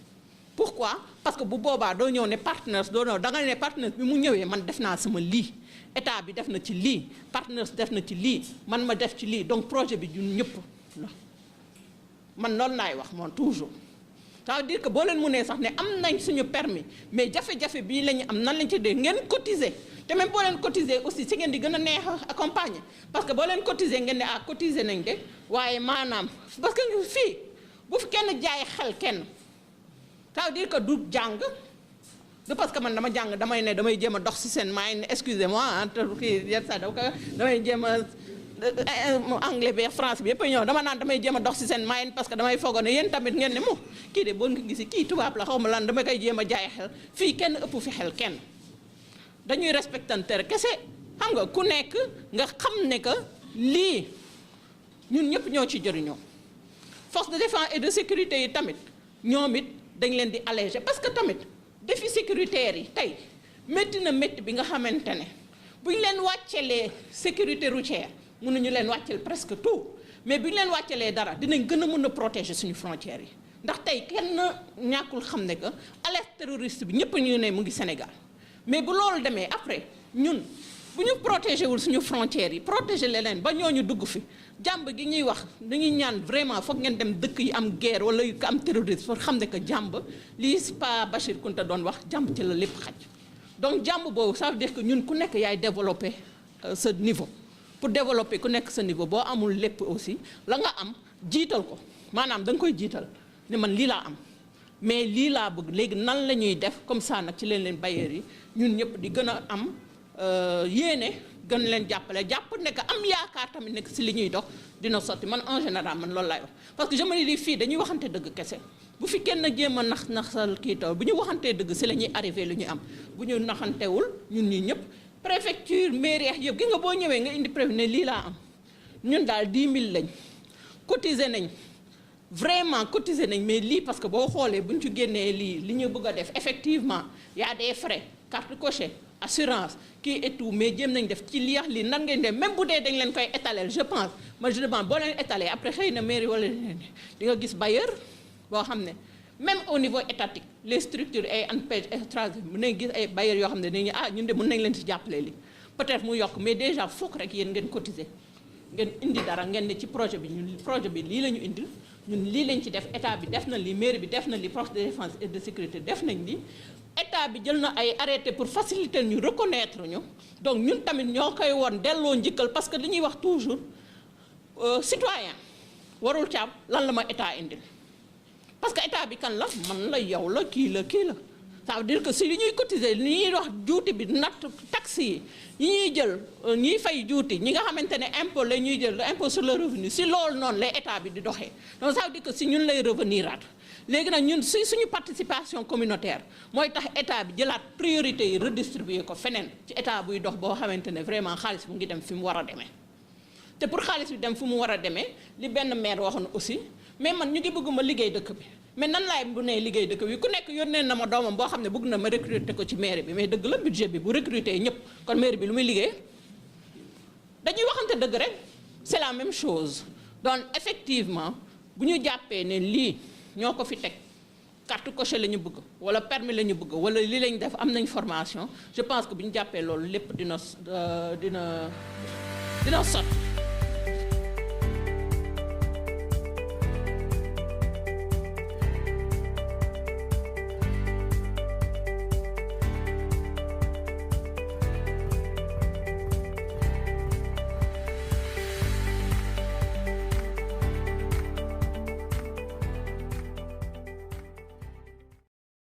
pourquoi parce que bu boobaa doo ñëw ne partenaires doo ñëw da nga ne partenaires bi mu ñëwee man def naa sama lii état bi def na ci lii partenaires def na ci lii man ma def ci lii donc projet bi ñun ñëpp la man loolu laay wax moom toujours ça veut dire que boo leen mënee sax ne am nañ suñu permis mais jafe-jafe bii la ñu am nan lañ ci dee ngeen cotiser te même boo leen cotiser aussi si ngeen di gën a neex a accompagner parce que boo leen cotiser ngeen ne cotiser nañ de waaye maanaam parce que fii bu fi kenn jaay xel kenn ça veut dire que du jàng du parce que man dama jàng damay ne damay jéem a dox si seen maay ne excusez-moi entre kii yenn saa damay jéem a anglais bi français bi yëpp ñëw dama naan damay jéem a dox si seen mayen parce que damay foogoo ne yéen tamit ngeen ne mu kii de boo nga gisi kii tubaab la xaw ma lan dama koy jéem a jaay xel fii kenn ëpp fi xel kenn dañuy respectante kese xam nga ku nekk nga xam ne que lii ñun ñëpp ñoo ci jëriñoo force de défense et de sécurité yi tamit ñoom it dañ leen di alléger parce que tamit défi sécuritaire yi tey métti na métti bi nga xamante ne bu ñu leen wàccelee sécurité routière mënuñu leen wàcceel presque tout mais bu ñu leen wàccelee dara dinañ gën a mën a protéger suñu frontières yi ndax tey kenn ñàkkul xam ne que alerte terroriste bi ñëpp ñu ne mu ngi Sénégal mais bu loolu demee après ñun bu ñu protéger wul suñu frontières yi protéger leneen ba ñooñu dugg fi jàmb gi ñuy wax dañuy ñaan vraiment foog ngeen dem dëkk yi am guerre wala yu am terroriste pour xam ne que jàmb lii Pa Bachir Kounta doon wax jàmb ci la lépp xaj donc jàmb boobu ça veut dire que ñun ku nekk yaay développer sa niveau pour développer ku nekk sa niveau boo amul lépp aussi la nga am jiital ko maanaam da nga koy jiital ne man lii laa am mais lii laa bëgg léegi nan la ñuy def comme ça nag ci leen bailleurs yi ñun ñëpp di gën a am yéene gën leen jàppale jàpp ne que am yaakaar tamit nekk si li ñuy dox dina sotti man en général man loolu laay wax parce que je me dis fii dañuy waxante dëgg kese bu fi kenn jéem a naxal kii taw bu ñu waxantee dëgg si la ñuy arrivé lu ñu am bu ñu naxantewul ñun ñi ñëpp préfecture mairie yëpp gi nga boo ñëwee nga indi préfet ne lii laa am ñun daal 10 000 lañ cotiser nañ vraiment cotiser nañ mais lii parce que boo xoolee bu ñu ci génnee li ñu bëgg a def effectivement y a des frais carte coché assurance kii et tout mais jéem nañ def ci lii nan ngeen def même bu dee dañ leen koy étaler je pense man je demande boo leen étaler après xëy na mairie wala di nga gis bailleur boo xam ne même au niveau étatique les structures ay ANPEJ étrangères mën nañ gis ay bailleurs yoo xam ne dañuy ñun de mën nañ leen si jàppale li peut-être mu yokk mais déjà foog rek yéen ngeen cotiser ngeen indi dara ngeen ne ci projet bi ñun projet bi lii la ñu indil ñun lii lañ ci def état bi def na li mairie bi def na li force de défense et de sécurité def nañ li état bi jël na ay arrêté pour faciliter ñu reconnaître ñu donc ñun tamit ñoo koy woon delloo njikkal parce que li ñuy wax toujours citoyen warul caab lan la ma état indil parce que état bi kan la man la yow la kii la ça veut dire que si li ñuy cotiser li ñuy wax juuti bi natt taxe yi ñuy jël ñiy fay juuti ñi nga xamante ne impôt la ñuy jël impôt sur le revenu si loolu noonu lay état bi di doxee donc ça veut dire que si ñun lay revenir at léegi nag ñun si suñu participation communautaire mooy tax état bi jëlaat priorité yi redistribuer ko feneen ci état buy dox boo xamante ne vraiment xaalis mu ngi dem fi mu war a demee te pour xaalis bi dem fu mu war a demee li benn maire waxoon aussi mais man ñu ngi bëgg ma liggéey dëkk bi mais nan laay bu nee liggéey dëkk bi ku nekk yónnee na ma doomam boo xam ne bëgg na ma recruter ko ci mairie bi mais dëgg la budget bi bu recruter ñëpp kon mairie bi lu muy liggéey dañuy waxante dëgg rek c'est la même chose donc effectivement bu ñu jàppee ne lii ñoo ko fi teg carte coché la ñu bëgg wala permis la ñu bëgg wala lii lañ def am nañ formation je pense que bu ñu jàppee loolu lépp dina sotti